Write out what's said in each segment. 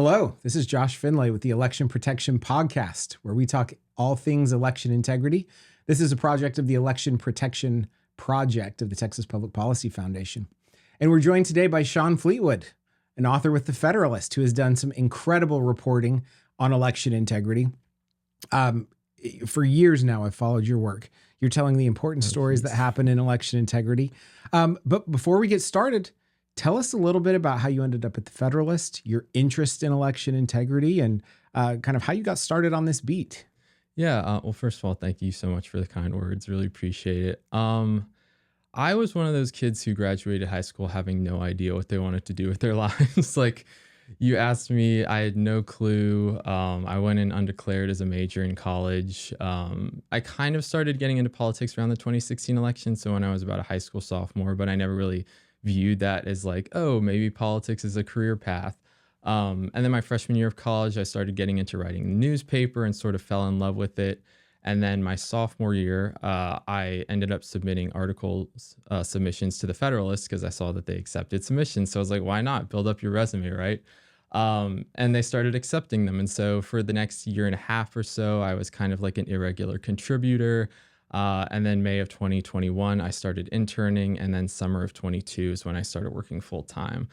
Hello, this is Josh Findlay with the Election Protection Podcast, where we talk all things election integrity. This is a project of the Election Protection Project of the Texas Public Policy Foundation. And we're joined today by Shawn Fleetwood, an author with the Federalist, who has done some incredible reporting on election integrity. For years now, I've followed your work. You're telling the important stories that happen in election integrity. But before we get started, tell us a little bit about how you ended up at the Federalist, your interest in election integrity, and kind of how you got started on this beat. Yeah. Well, first of all, thank you so much for the kind words. Really appreciate it. I was one of those kids who graduated high school having no idea what they wanted to do with their lives. Like, you asked me, I had no clue. I went in undeclared as a major in college. I kind of started getting into politics around the 2016 election. So when I was about a high school sophomore, but I never really viewed that as like, oh, maybe politics is a career path. And then my freshman year of college, I started getting into writing the newspaper and sort of fell in love with it. And then my sophomore year, I ended up submitting articles submissions to the Federalist because I saw that they accepted submissions. So I was like, why not build up your resume, right? And they started accepting them. And so for the next year and a half or so, I was kind of like an irregular contributor. And then May of 2021, I started interning. And then summer of 22 is when I started working full time.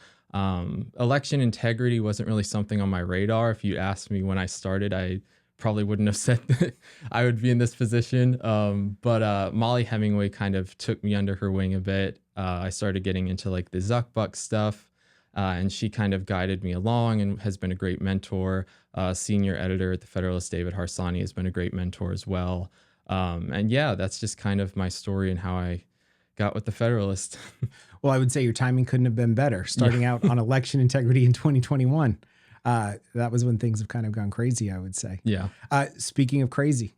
Election integrity wasn't really something on my radar. If you asked me when I started, I probably wouldn't have said that I would be in this position. But Molly Hemingway kind of took me under her wing a bit. I started getting into like the Zuckbuck stuff. And she kind of guided me along and has been a great mentor. Senior editor at the Federalist, David Harsani, has been a great mentor as well. And yeah, that's just kind of my story and how I got with the Federalist. Well, I would say your timing couldn't have been better, starting out on election integrity in 2021. That was when things have kind of gone crazy, I would say. Yeah. Speaking of crazy,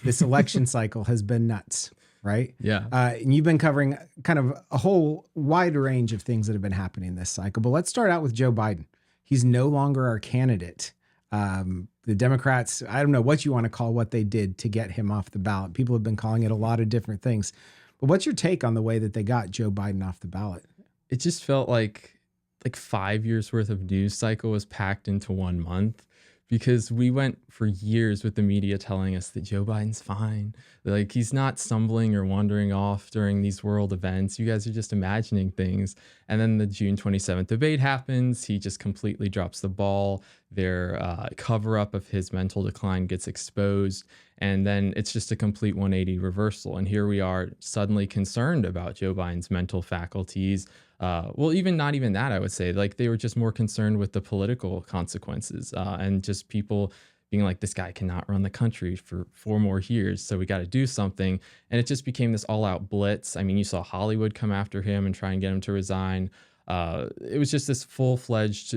this election cycle has been nuts, right? Yeah. And you've been covering kind of a whole wide range of things that have been happening this cycle. But let's start out with Joe Biden. He's no longer our candidate. The Democrats, I don't know what you want to call what they did to get him off the ballot. People have been calling it a lot of different things. But what's your take on the way that they got Joe Biden off the ballot? It just felt like 5 years worth of news cycle was packed into 1 month, because we went for years with the media telling us that Joe Biden's fine. Like, he's not stumbling or wandering off during these world events. You guys are just imagining things. And then the June 27th debate happens. He just completely drops the ball. Their cover up of his mental decline gets exposed. And then it's just a complete 180 reversal. And here we are suddenly concerned about Joe Biden's mental faculties. Well, not even that, I would say. Like, they were just more concerned with the political consequences and just people being like, this guy cannot run the country for 4 more years, so we got to do something. And it just became this all-out blitz. I mean, you saw Hollywood come after him and try and get him to resign. It was just this full-fledged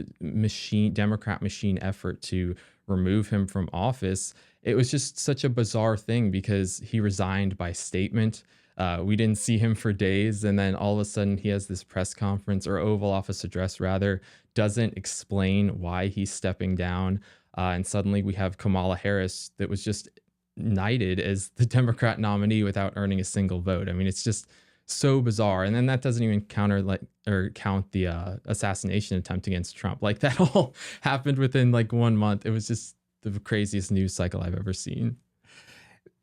Democrat machine effort to remove him from office. It was just such a bizarre thing because he resigned by statement. We didn't see him for days, and then all of a sudden he has this press conference, or Oval Office address rather, doesn't explain why he's stepping down. And suddenly we have Kamala Harris that was just knighted as the Democrat nominee without earning a single vote. I mean, it's just so bizarre. And then that doesn't even count the assassination attempt against Trump. Like, that all happened within 1 month. It was just the craziest news cycle I've ever seen.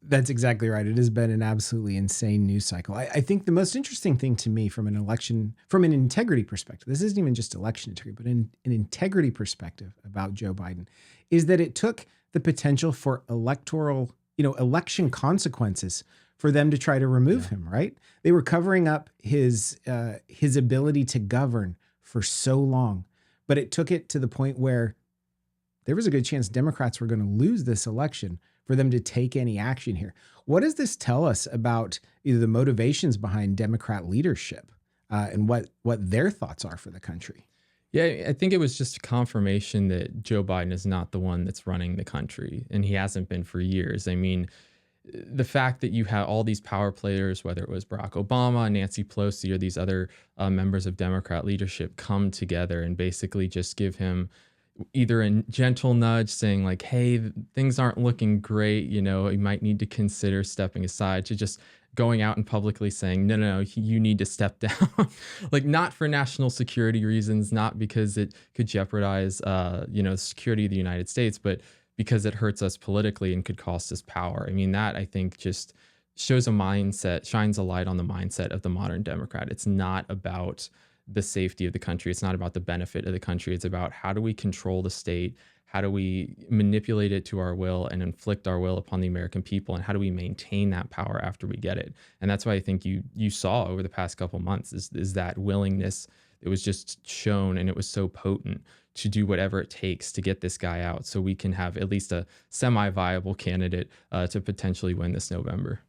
That's exactly right. It has been an absolutely insane news cycle. I think the most interesting thing to me from an integrity perspective, this isn't even just election integrity, but an integrity perspective about Joe Biden, is that it took the potential for election consequences for them to try to remove him, right? They were covering up his ability to govern for so long, but it took it to the point where there was a good chance Democrats were going to lose this election for them to take any action here. What does this tell us about either the motivations behind Democrat leadership and what their thoughts are for the country? Yeah, I think it was just a confirmation that Joe Biden is not the one that's running the country, and he hasn't been for years. I mean, the fact that you have all these power players, whether it was Barack Obama, Nancy Pelosi, or these other members of Democrat leadership, come together and basically just give him either a gentle nudge saying like, hey, things aren't looking great, you might need to consider stepping aside, to just going out and publicly saying, no, no, no, you need to step down, like not for national security reasons, not because it could jeopardize, security of the United States, but because it hurts us politically and could cost us power. I mean, that I think just shows a mindset, shines a light on the mindset of the modern Democrat. It's not about the safety of the country. It's not about the benefit of the country. It's about how do we control the state? How do we manipulate it to our will and inflict our will upon the American people? And how do we maintain that power after we get it? And that's why I think you saw over the past couple months is that willingness. It was just shown, and it was so potent to do whatever it takes to get this guy out so we can have at least a semi-viable candidate to potentially win this November.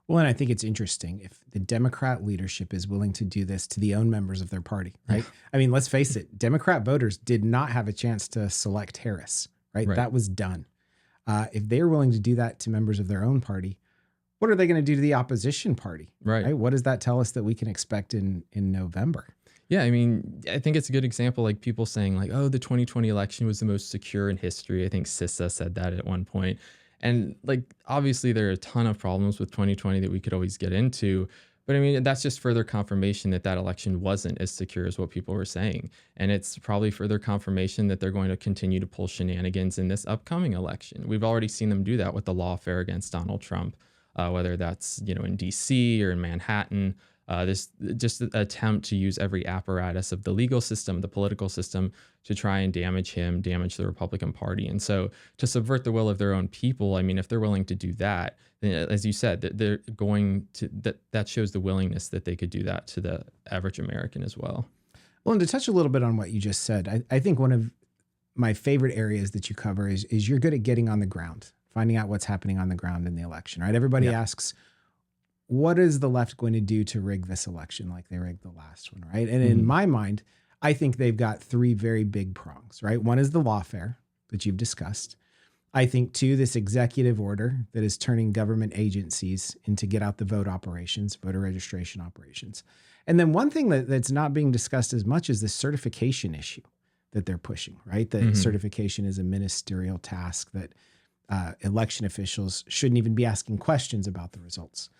Well, and I think it's interesting if the Democrat leadership is willing to do this to the own members of their party, right? I mean, let's face it, Democrat voters did not have a chance to select Harris, right? That was done. If they're willing to do that to members of their own party, what are they going to do to the opposition party? Right. What does that tell us that we can expect in November? Yeah, I mean, I think it's a good example, like people saying like, oh, the 2020 election was the most secure in history. I think CISA said that at one point. And like, obviously there are a ton of problems with 2020 that we could always get into. But I mean, that's just further confirmation that that election wasn't as secure as what people were saying. And it's probably further confirmation that they're going to continue to pull shenanigans in this upcoming election. We've already seen them do that with the lawfare against Donald Trump, whether that's, in DC or in Manhattan. This just an attempt to use every apparatus of the legal system, the political system, to try and damage him, damage the Republican Party. And so to subvert the will of their own people, I mean, if they're willing to do that, then, as you said, they're going to, that shows the willingness that they could do that to the average American as well. Well, and to touch a little bit on what you just said, I think one of my favorite areas that you cover is you're good at getting on the ground, finding out what's happening on the ground in the election, right? Everybody asks, what is the left going to do to rig this election like they rigged the last one, right? And in my mind, I think they've got three very big prongs, right? One is the lawfare that you've discussed. I think two, this executive order that is turning government agencies into get out the vote operations, voter registration operations. And then one thing that's not being discussed as much is the certification issue that they're pushing, right? That certification is a ministerial task that election officials shouldn't even be asking questions about the results.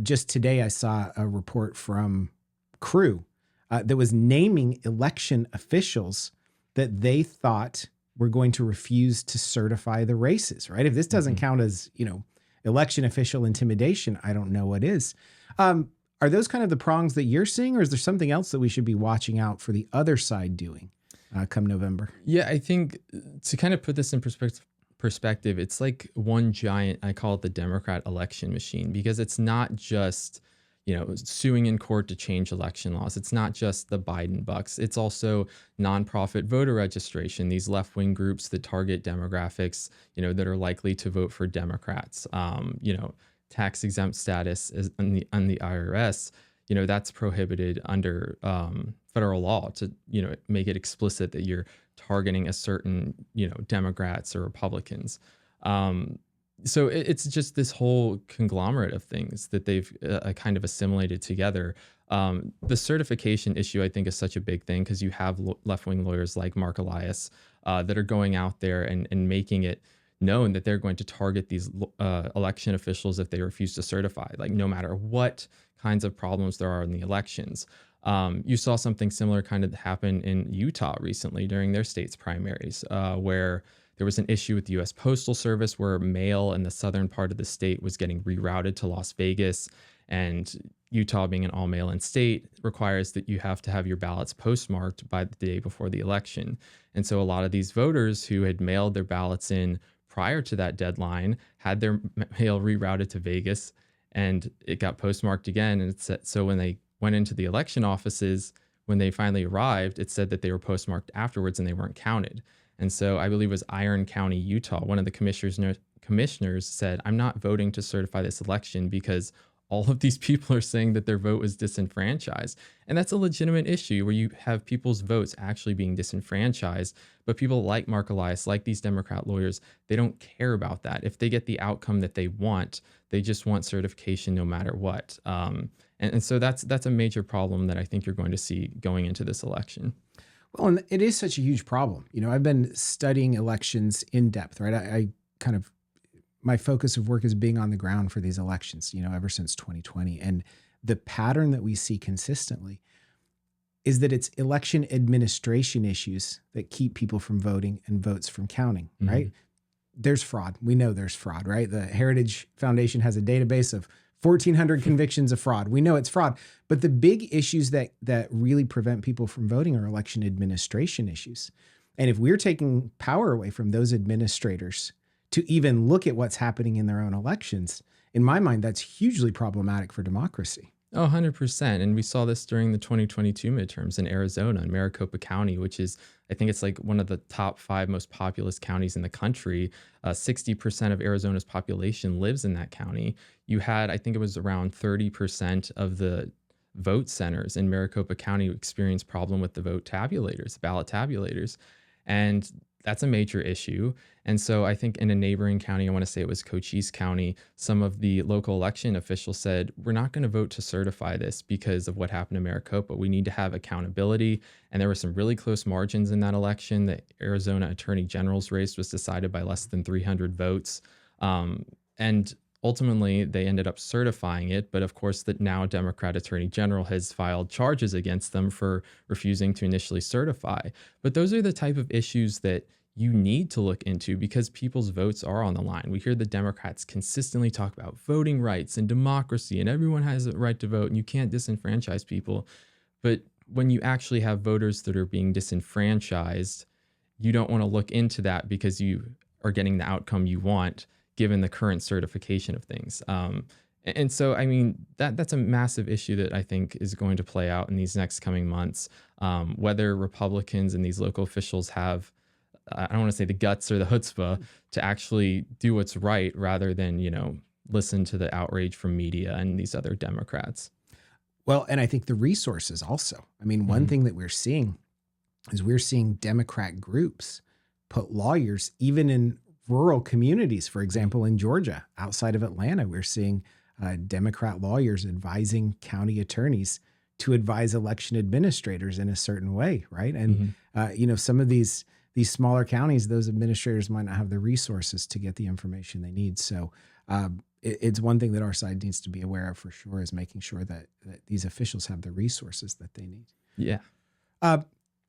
Just today, I saw a report from Crew that was naming election officials that they thought were going to refuse to certify the races, right? If this doesn't count as, election official intimidation, I don't know what is. Are those kind of the prongs that you're seeing, or is there something else that we should be watching out for the other side doing come November? Yeah, I think to kind of put this in perspective, it's like one giant, I call it the Democrat election machine, because it's not just, suing in court to change election laws. It's not just the Biden bucks. It's also nonprofit voter registration, these left-wing groups that target demographics, that are likely to vote for Democrats. Tax exempt status on the IRS, that's prohibited under federal law to, make it explicit that you're targeting a certain, Democrats or Republicans. So it's just this whole conglomerate of things that they've kind of assimilated together. The certification issue, I think, is such a big thing because you have left-wing lawyers like Mark Elias that are going out there and making it known that they're going to target these election officials if they refuse to certify, like no matter what kinds of problems there are in the elections. You saw something similar kind of happen in Utah recently during their state's primaries, where there was an issue with the U.S. Postal Service where mail in the southern part of the state was getting rerouted to Las Vegas. And Utah, being an all mail-in state, requires that you have to have your ballots postmarked by the day before the election. And so a lot of these voters who had mailed their ballots in prior to that deadline had their mail rerouted to Vegas, and it got postmarked again. And it said, so when they went into the election offices, when they finally arrived, it said that they were postmarked afterwards and they weren't counted. And so I believe it was Iron County, Utah. One of the commissioners said, I'm not voting to certify this election because all of these people are saying that their vote was disenfranchised. And that's a legitimate issue where you have people's votes actually being disenfranchised. But people like Mark Elias, like these Democrat lawyers, they don't care about that. If they get the outcome that they want, they just want certification no matter what. And so that's a major problem that I think you're going to see going into this election. Well, and it is such a huge problem. I've been studying elections in depth, right? I kind of, my focus of work is being on the ground for these elections, ever since 2020. And the pattern that we see consistently is that it's election administration issues that keep people from voting and votes from counting, right? There's fraud. We know there's fraud, right? The Heritage Foundation has a database of 1,400 convictions of fraud. We know it's fraud. But the big issues that really prevent people from voting are election administration issues. And if we're taking power away from those administrators to even look at what's happening in their own elections, in my mind, that's hugely problematic for democracy. Oh, 100%. And we saw this during the 2022 midterms in Arizona, in Maricopa County, which is, I think it's like one of the top 5 most populous counties in the country. 60% of Arizona's population lives in that county. You had, I think it was around 30% of the vote centers in Maricopa County experience problem with the vote tabulators, ballot tabulators. And that's a major issue. And so I think in a neighboring county, I want to say it was Cochise County, some of the local election officials said, we're not going to vote to certify this because of what happened in Maricopa. We need to have accountability. And there were some really close margins in that election. The Arizona Attorney General's race was decided by less than 300 votes. And ultimately, they ended up certifying it. But of course, the now Democrat Attorney General has filed charges against them for refusing to initially certify. But those are the type of issues that you need to look into because people's votes are on the line. We hear the Democrats consistently talk about voting rights and democracy, and everyone has a right to vote, and you can't disenfranchise people. But when you actually have voters that are being disenfranchised, you don't want to look into that because you are getting the outcome you want, given the current certification of things. And so, I mean, that's a massive issue that I think is going to play out in these next coming months. Whether Republicans and these local officials have, I don't want to say the guts or the chutzpah to actually do what's right rather than, listen to the outrage from media and these other Democrats. Well, and I think the resources also. I mean, one thing that we're seeing is we're seeing Democrat groups put lawyers even in rural communities. For example, in Georgia, outside of Atlanta, we're seeing Democrat lawyers advising county attorneys to advise election administrators in a certain way, right? And some of these smaller counties, those administrators might not have the resources to get the information they need. So it's one thing that our side needs to be aware of for sure, is making sure that these officials have the resources that they need. Yeah.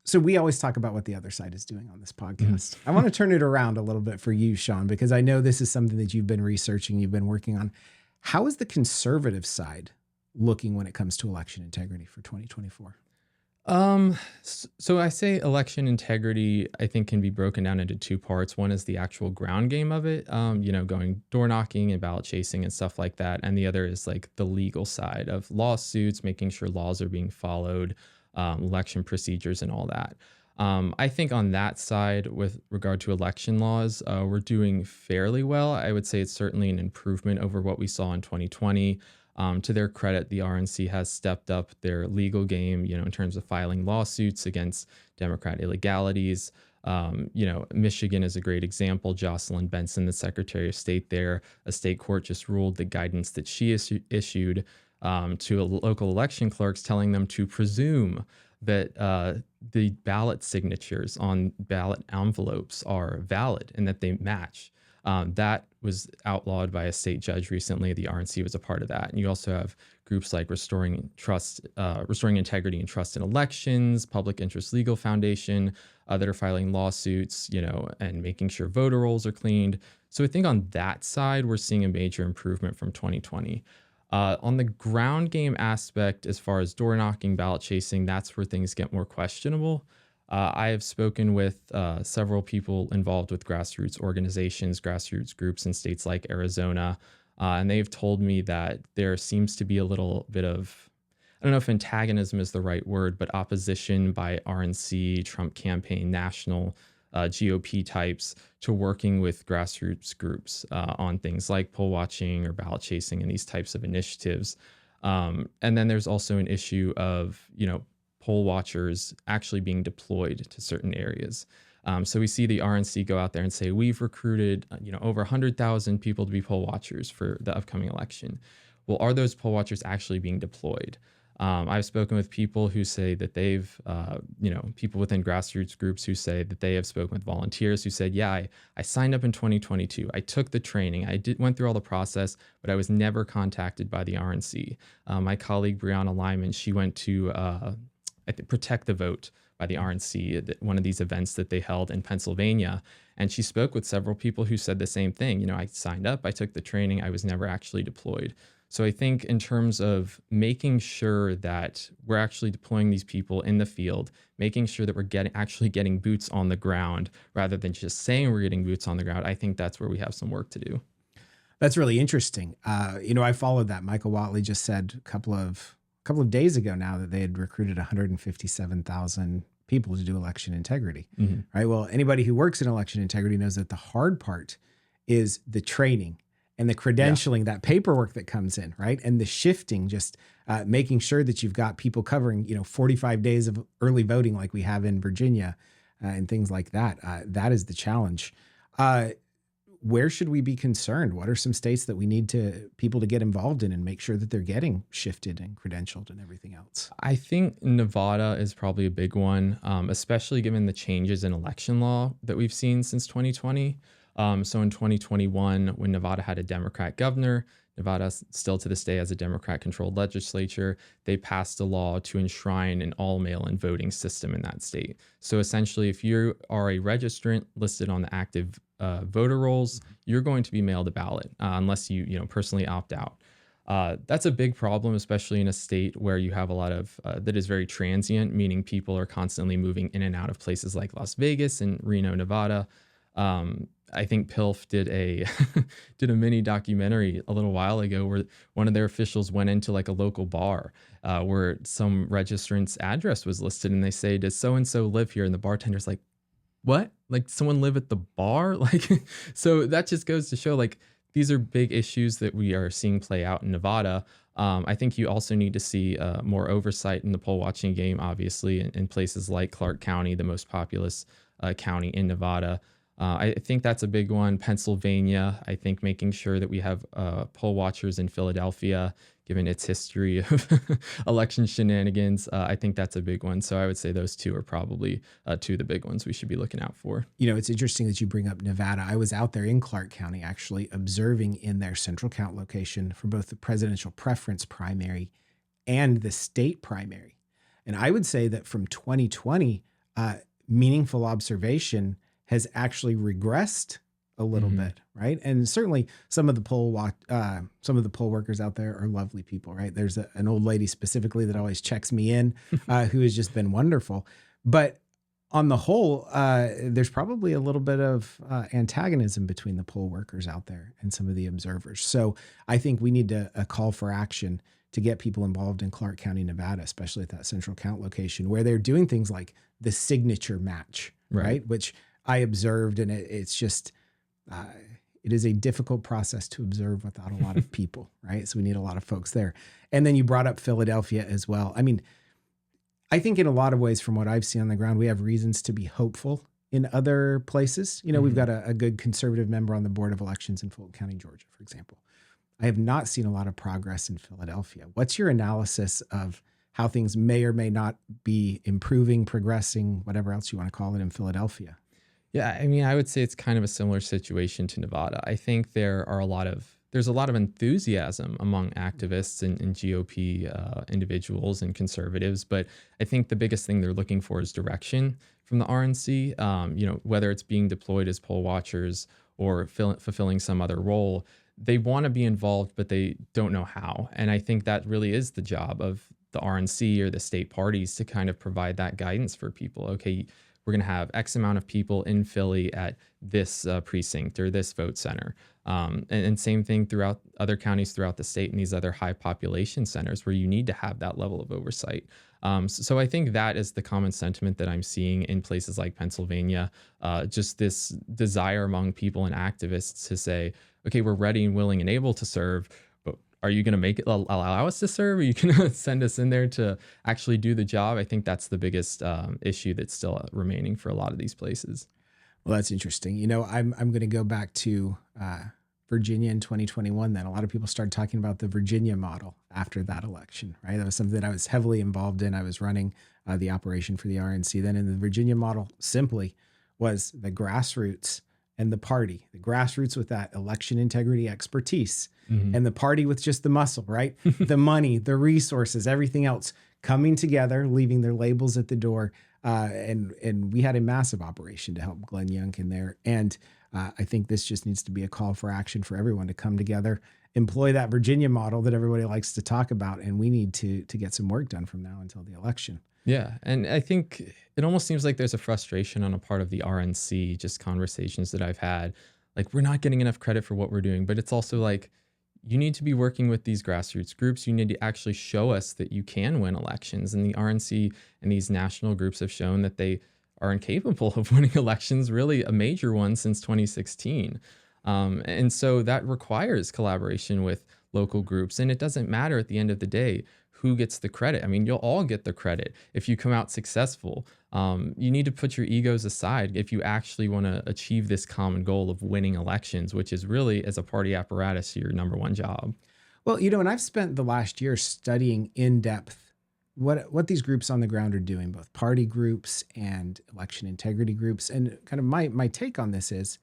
So we always talk about what the other side is doing on this podcast. I want to turn it around a little bit for you, Shawn, because I know this is something that you've been researching, you've been working on. How is the conservative side looking when it comes to election integrity for 2024? So I say election integrity, I think, can be broken down into 2 parts. One is the actual ground game of it, going door knocking and ballot chasing and stuff like that. And the other is like the legal side of lawsuits, making sure laws are being followed, election procedures and all that. I think on that side, with regard to election laws, we're doing fairly well. I would say it's certainly an improvement over what we saw in 2020. To their credit, the RNC has stepped up their legal game, in terms of filing lawsuits against Democrat illegalities. Michigan is a great example. Jocelyn Benson, the Secretary of State there, a state court just ruled the guidance that she issued to local election clerks, telling them to presume that the ballot signatures on ballot envelopes are valid and that they match. That was outlawed by a state judge recently. The RNC was a part of that. And you also have groups like Restoring Integrity and Trust in Elections, Public Interest Legal Foundation, that are filing lawsuits, and making sure voter rolls are cleaned. So I think on that side, we're seeing a major improvement from 2020. On the ground game aspect, as far as door knocking, ballot chasing, that's where things get more questionable. I have spoken with several people involved with grassroots organizations, grassroots groups in states like Arizona, and they've told me that there seems to be a little bit of, I don't know if antagonism is the right word, but opposition by RNC, Trump campaign, national GOP types to working with grassroots groups on things like poll watching or ballot chasing and these types of initiatives. And then there's also an issue of, poll watchers actually being deployed to certain areas. So we see the RNC go out there and say, we've recruited, over 100,000 people to be poll watchers for the upcoming election. Well, are those poll watchers actually being deployed? I've spoken with people who say that people within grassroots groups who say that they have spoken with volunteers who said, yeah, I signed up in 2022. I took the training. Went through all the process, but I was never contacted by the RNC. My colleague, Brianna Lyman, she went to Protect the Vote by the RNC, one of these events that they held in Pennsylvania. And she spoke with several people who said the same thing. I signed up, I took the training, I was never actually deployed. So I think in terms of making sure that we're actually deploying these people in the field, making sure that we're actually getting boots on the ground rather than just saying we're getting boots on the ground, I think that's where we have some work to do. That's really interesting. I followed that. Michael Watley just said a couple of days ago now that they had recruited 157,000 people to do election integrity, right? Well, anybody who works in election integrity knows that the hard part is the training and the credentialing, that paperwork that comes in, right? And the shifting, just making sure that you've got people covering, 45 days of early voting like we have in Virginia and things like that. That is the challenge. Where should we be concerned? What are some states that we need people to get involved in and make sure that they're getting shifted and credentialed and everything else? I think Nevada is probably a big one, especially given the changes in election law that we've seen since 2020. So in 2021, when Nevada had a Democrat governor, Nevada still to this day has a Democrat-controlled legislature, they passed a law to enshrine an all mail-in voting system in that state. So essentially, if you are a registrant listed on the active voter rolls, you're going to be mailed a ballot unless you personally opt out. That's a big problem, especially in a state where you have a lot of that is very transient, meaning people are constantly moving in and out of places like Las Vegas and Reno, Nevada. I think PILF did a did a mini documentary a little while ago where one of their officials went into like a local bar where some registrant's address was listed, and they say, "Does so and so live here?" And the bartender's like, "What? Like someone live at the bar?" Like, so that just goes to show like these are big issues that we are seeing play out in Nevada. I think you also need to see more oversight in the poll watching game, obviously, in places like Clark County, the most populous county in Nevada. I think that's a big one. Pennsylvania, I think making sure that we have poll watchers in Philadelphia, given its history of election shenanigans, I think that's a big one. So I would say those two are probably two of the big ones we should be looking out for. It's interesting that you bring up Nevada. I was out there in Clark County actually observing in their central count location for both the presidential preference primary and the state primary. And I would say that from 2020, meaningful observation has actually regressed a little bit, right? And certainly some of the poll workers out there are lovely people, right? There's an old lady specifically that always checks me in, who has just been wonderful. But on the whole, there's probably a little bit of antagonism between the poll workers out there and some of the observers. So I think we need a call for action to get people involved in Clark County, Nevada, especially at that central count location where they're doing things like the signature match, right? Which I observed, and it's just, it is a difficult process to observe without a lot of people, right? So we need a lot of folks there. And then you brought up Philadelphia as well. I mean, I think in a lot of ways, from what I've seen on the ground, we have reasons to be hopeful in other places. We've got a good conservative member on the Board of Elections in Fulton County, Georgia, for example. I have not seen a lot of progress in Philadelphia. What's your analysis of how things may or may not be improving, progressing, whatever else you want to call it in Philadelphia? Yeah, I mean, I would say it's kind of a similar situation to Nevada. I think there's a lot of enthusiasm among activists and GOP individuals and conservatives, but I think the biggest thing they're looking for is direction from the RNC. Whether it's being deployed as poll watchers or fulfilling some other role, they want to be involved, but they don't know how. And I think that really is the job of the RNC or the state parties to kind of provide that guidance for people. Okay, we're going to have X amount of people in Philly at this precinct or this vote center. And same thing throughout other counties throughout the state and these other high population centers where you need to have that level of oversight. So I think that is the common sentiment that I'm seeing in places like Pennsylvania, just this desire among people and activists to say, okay, we're ready and willing and able to serve, but are you going to make it allow us to serve? Are you going to send us in there to actually do the job? I think that's the biggest issue that's still remaining for a lot of these places. Well, that's interesting. I'm going to go back to Virginia in 2021, then a lot of people started talking about the Virginia model after that election, right? That was something that I was heavily involved in. I was running the operation for the RNC then. And the Virginia model simply was the grassroots and the party, the grassroots with that election integrity expertise, Mhm. and the party with just the muscle, right? The money, the resources, everything else coming together, leaving their labels at the door. And we had a massive operation to help Glenn Youngkin in there. And I think this just needs to be a call for action for everyone to come together, employ that Virginia model that everybody likes to talk about. And we need to get some work done from now until the election. Yeah, and I think it almost seems like there's a frustration on a part of the RNC, just conversations that I've had. Like, we're not getting enough credit for what we're doing, but it's also like, you need to be working with these grassroots groups. You need to actually show us that you can win elections. And the RNC and these national groups have shown that they are incapable of winning elections, really a major one since 2016. And so that requires collaboration with local groups. And it doesn't matter at the end of the day who gets the credit. I mean, you'll all get the credit if you come out successful. You need to put your egos aside if you actually want to achieve this common goal of winning elections, which is really, as a party apparatus, your number one job. Well, and I've spent the last year studying in depth what these groups on the ground are doing, both party groups and election integrity groups. And kind of my take on this is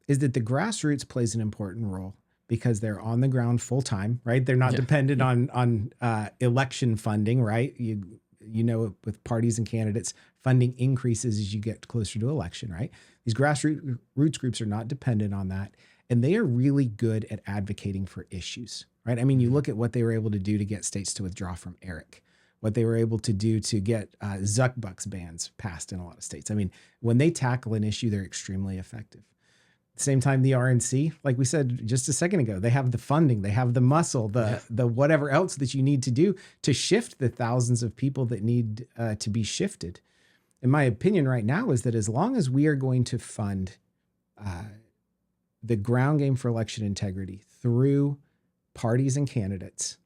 that the grassroots plays an important role because they're on the ground full time, right? They're not Yeah. dependent on election funding, right? With parties and candidates, funding increases as you get closer to election, right? These grassroots groups are not dependent on that, and they are really good at advocating for issues, right? I mean, you look at what they were able to do to get states to withdraw from ERIC, what they were able to do to get Zuckbucks bans passed in a lot of states. I mean, when they tackle an issue, they're extremely effective. Same time, the RNC, like we said just a second ago, they have the funding, they have the muscle, the whatever else that you need to do to shift the thousands of people that need to be shifted. In my opinion right now is that as long as we are going to fund the ground game for election integrity through parties and candidates,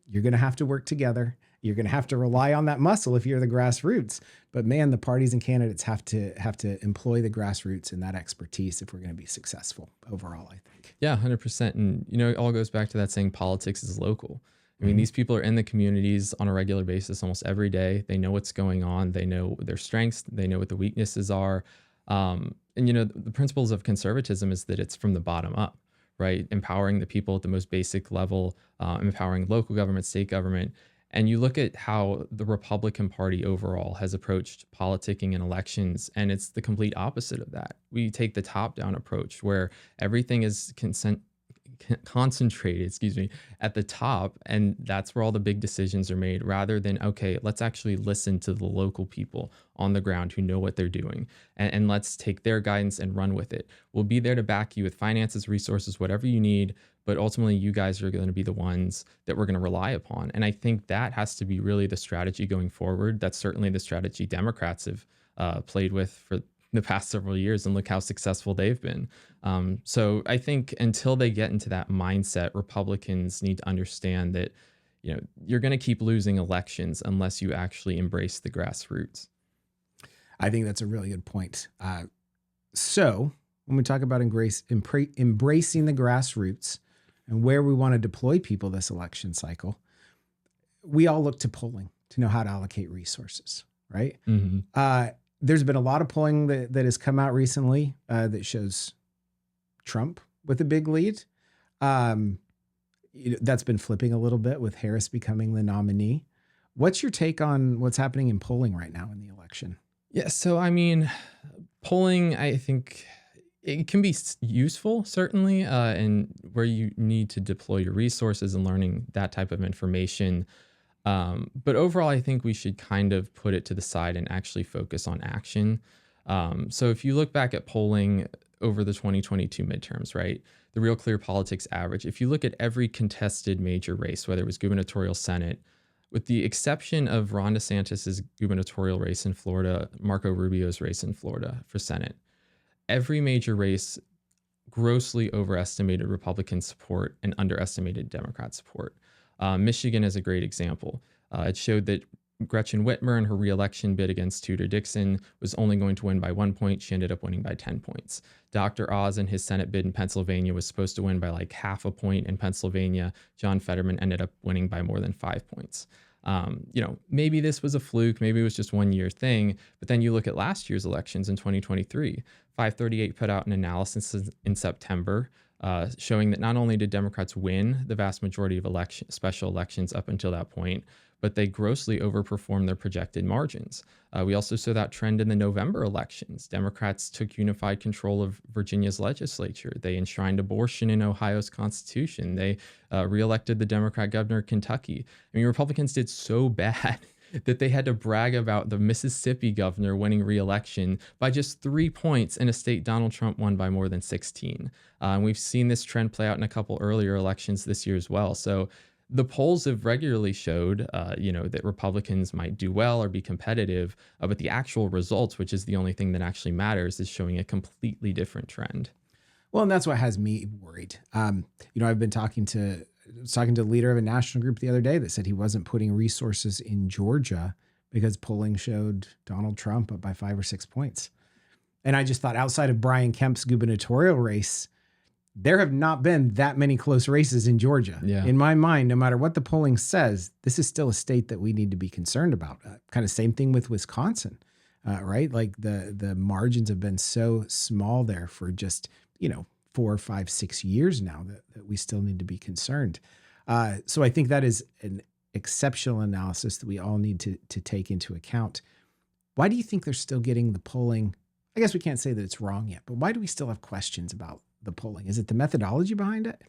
you're going to have to work together. You're going to have to rely on that muscle if you're the grassroots. But man, the parties and candidates have to employ the grassroots and that expertise if we're going to be successful overall, I think. Yeah, 100%. And, it all goes back to that saying politics is local. I mean, these people are in the communities on a regular basis almost every day. They know what's going on. They know their strengths. They know what the weaknesses are. And, the principles of conservatism is that it's from the bottom up, right? Empowering the people at the most basic level, empowering local government, state government. And you look at how the Republican Party overall has approached politicking and elections, and it's the complete opposite of that. We take the top-down approach where everything is concentrated, at the top, and that's where all the big decisions are made, rather than, okay, let's actually listen to the local people on the ground who know what they're doing, and let's take their guidance and run with it. We'll be there to back you with finances, resources, whatever you need, but ultimately you guys are going to be the ones that we're going to rely upon. And I think that has to be really the strategy going forward. That's certainly the strategy Democrats have played with for the past several years, and look how successful they've been. So I think until they get into that mindset, Republicans need to understand that, you're going to keep losing elections unless you actually embrace the grassroots. I think that's a really good point. So when we talk about embracing the grassroots and where we want to deploy people this election cycle, we all look to polling to know how to allocate resources, right? Mm-hmm. There's been a lot of polling that has come out recently that shows Trump with a big lead. That's been flipping a little bit with Harris becoming the nominee. What's your take on what's happening in polling right now in the election? Yeah, so I mean, polling, I think it can be useful, certainly, and where you need to deploy your resources and learning that type of information. But overall, I think we should kind of put it to the side and actually focus on action. So if you look back at polling over the 2022 midterms, right, the Real Clear Politics average, if you look at every contested major race, whether it was gubernatorial, Senate, with the exception of Ron DeSantis's gubernatorial race in Florida, Marco Rubio's race in Florida for Senate, every major race grossly overestimated Republican support and underestimated Democrat support. Michigan is a great example. It showed that Gretchen Whitmer in her reelection bid against Tudor Dixon was only going to win by 1 point. She ended up winning by 10 points. Dr. Oz in his Senate bid in Pennsylvania was supposed to win by like half a point in Pennsylvania. John Fetterman ended up winning by more than 5 points. Maybe this was a fluke, maybe it was just 1 year thing, but then you look at last year's elections in 2023. 538 put out an analysis in September showing that not only did Democrats win the vast majority of special elections up until that point, but they grossly overperformed their projected margins. We also saw that trend in the November elections. Democrats took unified control of Virginia's legislature. They enshrined abortion in Ohio's constitution. They reelected the Democrat governor of Kentucky. I mean, Republicans did so bad that they had to brag about the Mississippi governor winning re-election by just 3 points in a state Donald Trump won by more than 16. And we've seen this trend play out in a couple earlier elections this year as well. So the polls have regularly showed, that Republicans might do well or be competitive, but the actual results, which is the only thing that actually matters, is showing a completely different trend. Well, and that's what has me worried. I've been talking to the leader of a national group the other day that said he wasn't putting resources in Georgia because polling showed Donald Trump up by 5 or 6 points. And I just thought, outside of Brian Kemp's gubernatorial race, there have not been that many close races in Georgia. Yeah. In my mind, no matter what the polling says, this is still a state that we need to be concerned about. Kind of same thing with Wisconsin, right? Like the margins have been so small there for just, 4, 5, 6 years now that we still need to be concerned. So I think that is an exceptional analysis that we all need to take into account. Why do you think they're still getting the polling? I guess we can't say that it's wrong yet, but why do we still have questions about the polling? Is it the methodology behind it?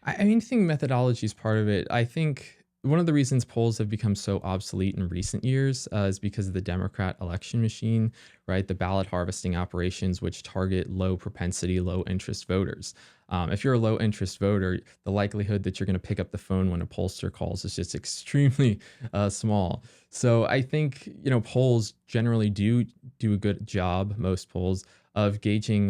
I think methodology is part of it. I think one of the reasons polls have become so obsolete in recent years is because of the Democrat election machine, right? The ballot harvesting operations, which target low propensity, low interest voters. If you're a low interest voter, the likelihood that you're going to pick up the phone when a pollster calls is just extremely small. So I think, polls generally do a good job, most polls, of gauging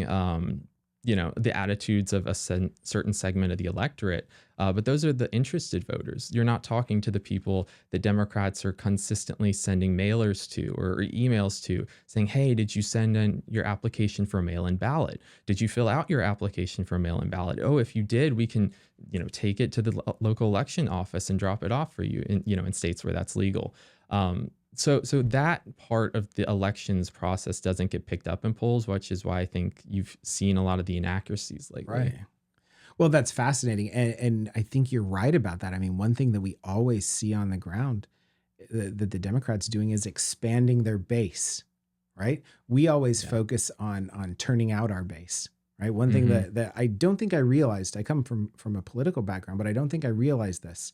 the attitudes of a certain segment of the electorate. But those are the interested voters. You're not talking to the people that Democrats are consistently sending mailers to or emails to saying, hey, did you send in your application for a mail-in ballot? Did you fill out your application for a mail-in ballot? Oh, if you did, we can, take it to the local election office and drop it off for you in states where that's legal. So that part of the elections process doesn't get picked up in polls, which is why I think you've seen a lot of the inaccuracies lately. Right. Well, that's fascinating. And I think you're right about that. I mean, one thing that we always see on the ground that the Democrats doing is expanding their base, right? We always focus on turning out our base, right? One thing that I don't think I realized, I come from a political background, but I don't think I realized this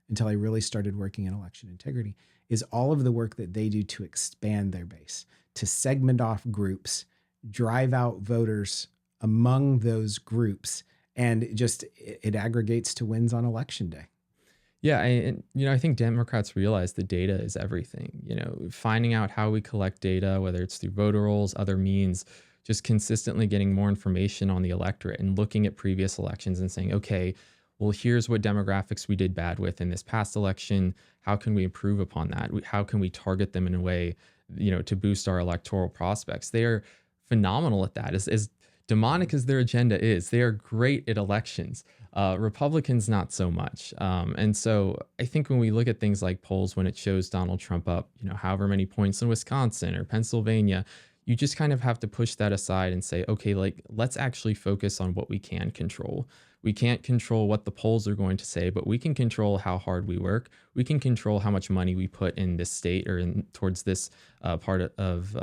until I really started working in election integrity, is all of the work that they do to expand their base, to segment off groups, drive out voters among those groups, and it aggregates to wins on election day. Yeah, I think Democrats realize the data is everything. Finding out how we collect data, whether it's through voter rolls, other means, just consistently getting more information on the electorate and looking at previous elections and saying, okay, well, here's what demographics we did bad with in this past election. How can we improve upon that? How can we target them in a way, to boost our electoral prospects? They are phenomenal at that. As demonic as their agenda is, they are great at elections. Republicans, not so much. And so I think when we look at things like polls, when it shows Donald Trump up, however many points in Wisconsin or Pennsylvania, you just kind of have to push that aside and say, okay, let's actually focus on what we can control. We can't control what the polls are going to say, but we can control how hard we work. We can control how much money we put in this state or towards this part of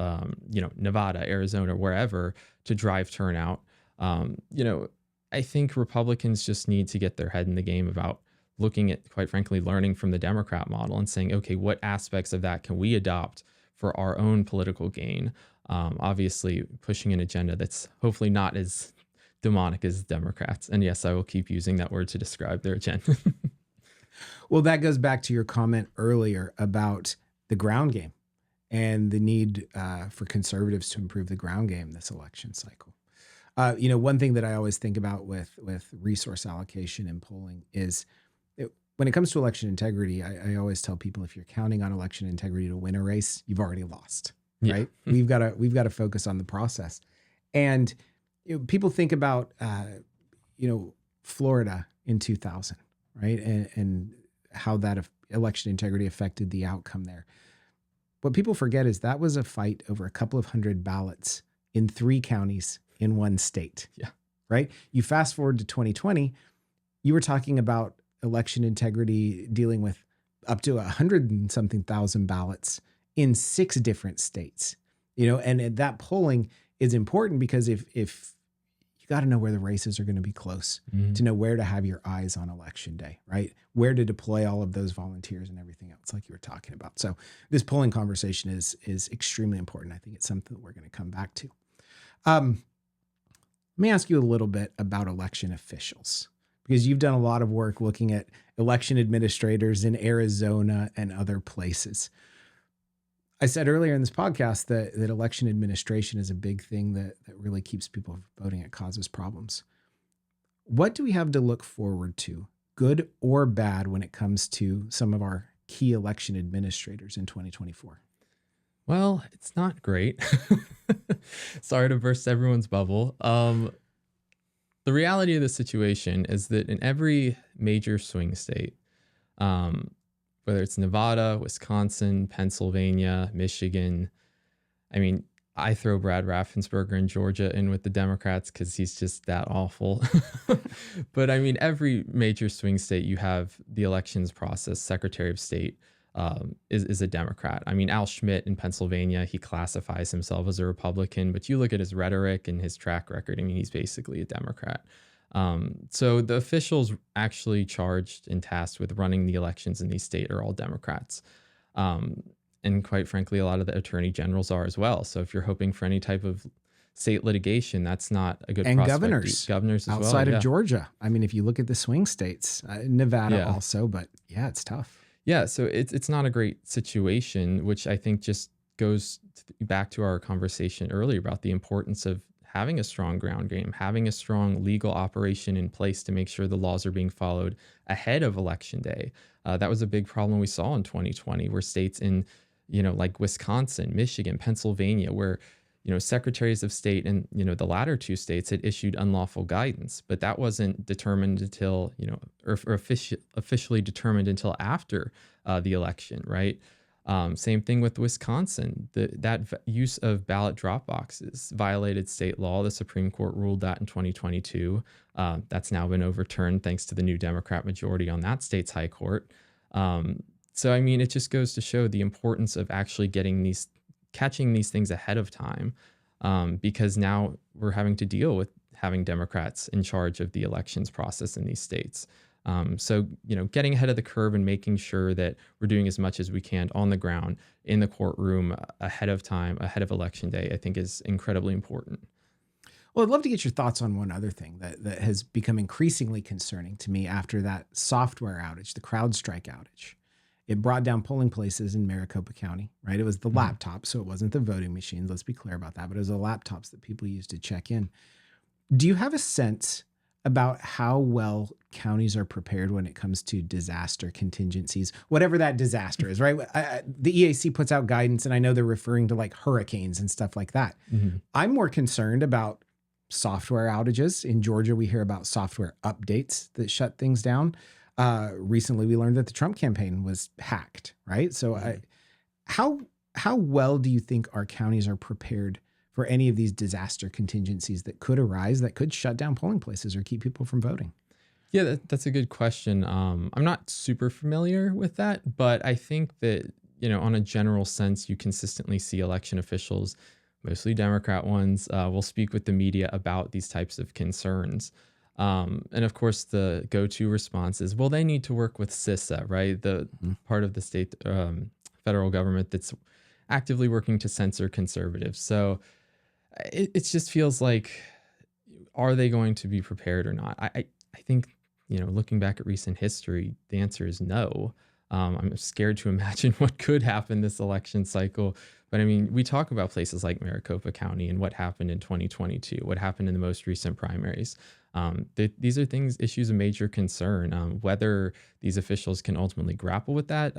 Nevada, Arizona, wherever, to drive turnout. I think Republicans just need to get their head in the game about looking at, quite frankly, learning from the Democrat model and saying, okay, what aspects of that can we adopt for our own political gain? Obviously, pushing an agenda that's hopefully not as demonic as Democrats. And yes, I will keep using that word to describe their agenda. Well, that goes back to your comment earlier about the ground game and the need for conservatives to improve the ground game this election cycle. One thing that I always think about with resource allocation and polling is when it comes to election integrity, I always tell people if you're counting on election integrity to win a race, you've already lost, Yeah. right? We've got to focus on the process. And people think about Florida in 2000, right? And how that election integrity affected the outcome there. What people forget is that was a fight over a couple of hundred ballots in 3 counties in one state. Yeah. Right? You fast forward to 2020, you were talking about election integrity dealing with up to 100 and something thousand ballots in 6 different states. And that polling is important because if you got to know where the races are going to be close, Mhm. to know where to have your eyes on election day, right? Where to deploy all of those volunteers and everything else like you were talking about. So this polling conversation is extremely important. I think it's something that we're going to come back to. Let me ask you a little bit about election officials, because you've done a lot of work looking at election administrators in Arizona and other places. I said earlier in this podcast that election administration is a big thing that really keeps people from voting. It causes problems. What do we have to look forward to, good or bad, when it comes to some of our key election administrators in 2024? Well, it's not great. Sorry to burst everyone's bubble. The reality of the situation is that in every major swing state, um, whether it's Nevada, Wisconsin, Pennsylvania, Michigan, I mean, I throw Brad Raffensperger in Georgia in with the Democrats because he's just that awful. But I mean, every major swing state, you have the elections process. Secretary of State is a Democrat. I mean, Al Schmidt in Pennsylvania, he classifies himself as a Republican, but you look at his rhetoric and his track record, I mean, he's basically a Democrat. So the officials actually charged and tasked with running the elections in these states are all Democrats. And quite frankly, a lot of the attorney generals are as well. So if you're hoping for any type of state litigation, that's not a good And prospect. governors as outside well. of Georgia. I mean, if you look at the swing states, Nevada Yeah. also, but yeah, it's tough. Yeah, so it's not a great situation, which I think just goes back to our conversation earlier about the importance of having a strong ground game, having a strong legal operation in place to make sure the laws are being followed ahead of election day. That was a big problem we saw in 2020, where states in, like Wisconsin, Michigan, Pennsylvania, where secretaries of state in the latter 2 states had issued unlawful guidance, but that wasn't determined until or officially determined until after the election, right? Same thing with Wisconsin. That use of ballot drop boxes violated state law. The Supreme Court ruled that in 2022. That's now been overturned thanks to the new Democrat majority on that state's high court. So I mean, it just goes to show the importance of actually catching these things ahead of time, because now we're having to deal with having Democrats in charge of the elections process in these states. So, getting ahead of the curve and making sure that we're doing as much as we can on the ground, in the courtroom, ahead of time, ahead of election day, I think is incredibly important. Well, I'd love to get your thoughts on one other thing that has become increasingly concerning to me after that software outage, the CrowdStrike outage. It brought down polling places in Maricopa County, right? It was the laptops, so it wasn't the voting machines. Let's be clear about that. But it was the laptops that people used to check in. Do you have a sense about how well counties are prepared when it comes to disaster contingencies, whatever that disaster is, right? The EAC puts out guidance, and I know they're referring to like hurricanes and stuff like that. Mm-hmm. I'm more concerned about software outages. In Georgia, we hear about software updates that shut things down. Recently, we learned that the Trump campaign was hacked, right? So how well do you think our counties are prepared for any of these disaster contingencies that could arise, that could shut down polling places or keep people from voting? Yeah, that's a good question. I'm not super familiar with that, but I think that, on a general sense, you consistently see election officials, mostly Democrat ones, will speak with the media about these types of concerns. And of course, the go-to response is, well, they need to work with CISA, right? The part of the state, federal government that's actively working to censor conservatives. So it just feels like, are they going to be prepared or not? I think, looking back at recent history, the answer is no. I'm scared to imagine what could happen this election cycle. But I mean, we talk about places like Maricopa County and what happened in 2022, what happened in the most recent primaries. These are issues of major concern. Whether these officials can ultimately grapple with that,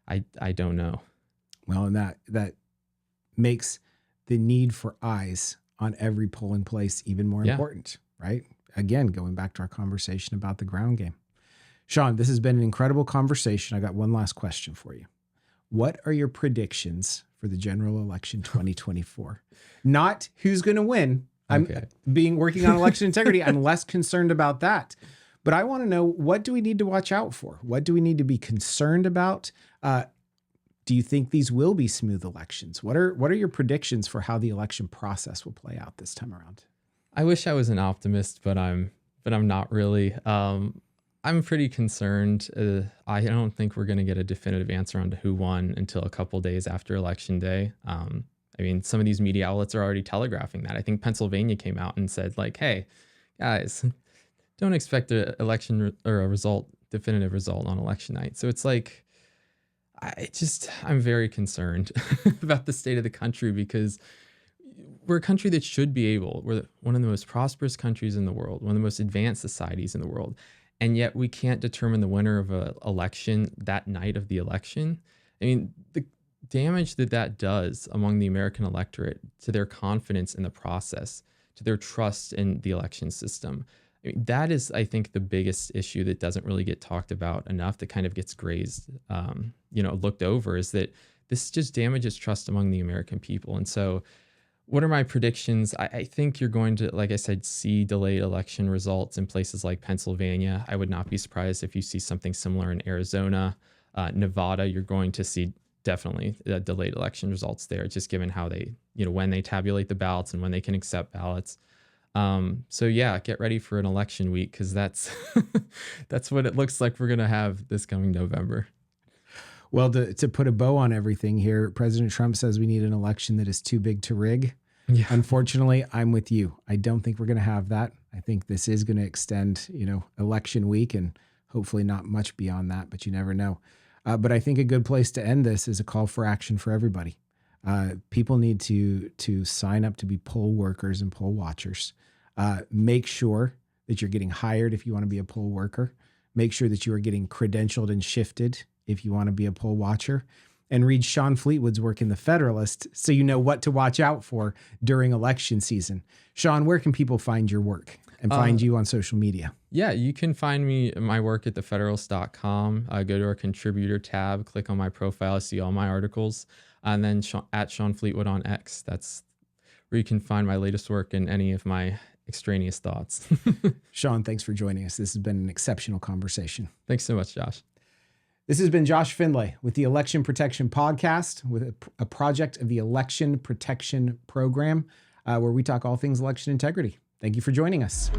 I don't know. Well, and that makes the need for eyes on every polling place even more important, right? Again, going back to our conversation about the ground game. Shawn, this has been an incredible conversation. I got one last question for you. What are your predictions for the general election 2024? Not who's going to win. Okay. I'm working on election integrity. I'm less concerned about that. But I want to know, what do we need to watch out for? What do we need to be concerned about? Do you think these will be smooth elections? What are your predictions for how the election process will play out this time around? I wish I was an optimist, but I'm not really. I'm pretty concerned. I don't think we're going to get a definitive answer on who won until a couple days after Election Day. I mean, some of these media outlets are already telegraphing that. I think Pennsylvania came out and said, like, hey, guys, don't expect an election or a definitive result on election night. So it's like, I'm very concerned about the state of the country, because we're a country that should be we're one of the most prosperous countries in the world, one of the most advanced societies in the world. And yet we can't determine the winner of an election that night of the election. I mean, the damage that does among the American electorate, to their confidence in the process, to their trust in the election system. I mean, that is, I think, the biggest issue that doesn't really get talked about enough, that kind of gets grazed, looked over, is that this just damages trust among the American people. And so what are my predictions? I think you're going to, like I said, see delayed election results in places like Pennsylvania. I would not be surprised if you see something similar in Arizona. Nevada, you're going to see definitely delayed election results there, just given how they, when they tabulate the ballots and when they can accept ballots. So yeah, get ready for an election week, because that's that's what it looks like we're going to have this coming November. Well, to put a bow on everything here, President Trump says we need an election that is too big to rig. Yeah. Unfortunately, I'm with you. I don't think we're going to have that. I think this is going to extend, election week, and hopefully not much beyond that, but you never know. But I think a good place to end this is a call for action for everybody. People need to sign up to be poll workers and poll watchers. Make sure that you're getting hired if you want to be a poll worker. Make sure that you are getting credentialed and shifted if you want to be a poll watcher. And read Shawn Fleetwood's work in the Federalist so you know what to watch out for during election season. Shawn, where can people find your work and find you on social media? Yeah, you can find my work at thefederalist.com. Go to our contributor tab, click on my profile, see all my articles, and then at Shawn Fleetwood on X. That's where you can find my latest work and any of my extraneous thoughts. Shawn, thanks for joining us. This has been an exceptional conversation. Thanks so much, Josh. This has been Josh Findlay with the Election Protection Podcast, with a project of the Election Protection Program, where we talk all things election integrity. Thank you for joining us.